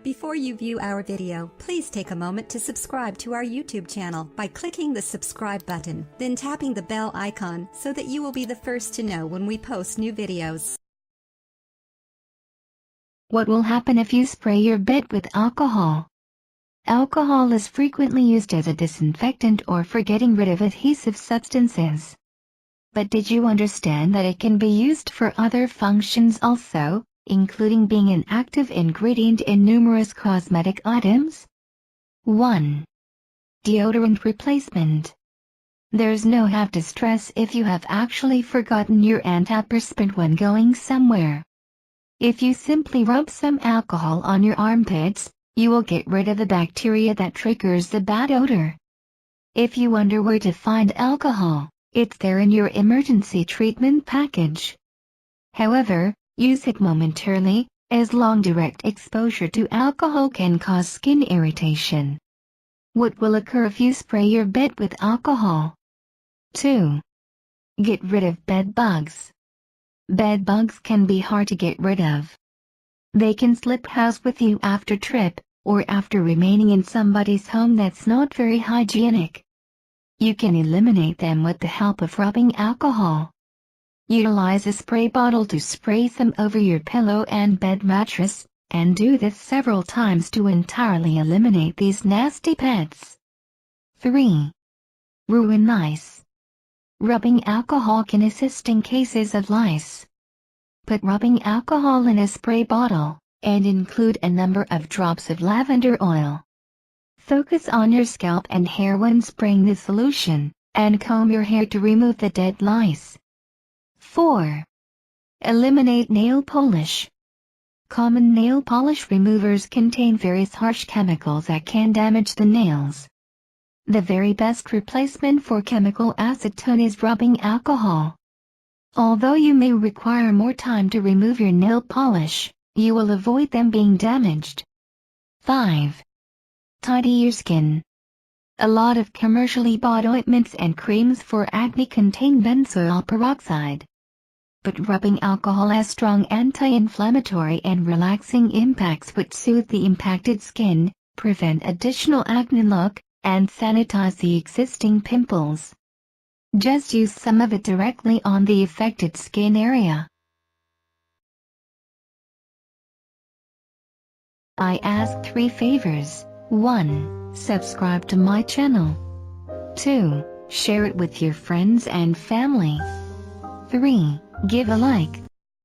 Before you view our video, please take a moment to subscribe to our YouTube channel by clicking the subscribe button, then tapping the bell icon so that you will be the first to know when we post new videos. What will happen if you spray your bed with alcohol? Alcohol is frequently used as a disinfectant or for getting rid of adhesive substances. But did you understand that it can be used for other functions also, including being an active ingredient in numerous cosmetic items? 1. Deodorant replacement. There's no have to stress if you have actually forgotten your antiperspirant when going somewhere. If you simply rub some alcohol on your armpits, you will get rid of the bacteria that triggers the bad odor. If you wonder where to find alcohol, it's there in your emergency treatment package. However, use it momentarily, as long direct exposure to alcohol can cause skin irritation. What will occur if you spray your bed with alcohol? 2. Get rid of bed bugs. Bed bugs can be hard to get rid of. They can slip house with you after trip, or after remaining in somebody's home that's not very hygienic. You can eliminate them with the help of rubbing alcohol. Utilize a spray bottle to spray some over your pillow and bed mattress, and do this several times to entirely eliminate these nasty pets. 3. Ruin lice. Rubbing alcohol can assist in cases of lice. Put rubbing alcohol in a spray bottle, and include a number of drops of lavender oil. Focus on your scalp and hair when spraying the solution, and comb your hair to remove the dead lice. 4. Eliminate nail polish. Common nail polish removers contain various harsh chemicals that can damage the nails. The very best replacement for chemical acetone is rubbing alcohol. Although you may require more time to remove your nail polish, you will avoid them being damaged. 5. Tidy your skin. A lot of commercially bought ointments and creams for acne contain benzoyl peroxide. But rubbing alcohol has strong anti-inflammatory and relaxing impacts which soothe the impacted skin, prevent additional acne look, and sanitize the existing pimples. Just use some of it directly on the affected skin area. I ask 3 favors. 1. Subscribe to my channel. 2. Share it with your friends and family. 3. Give a like.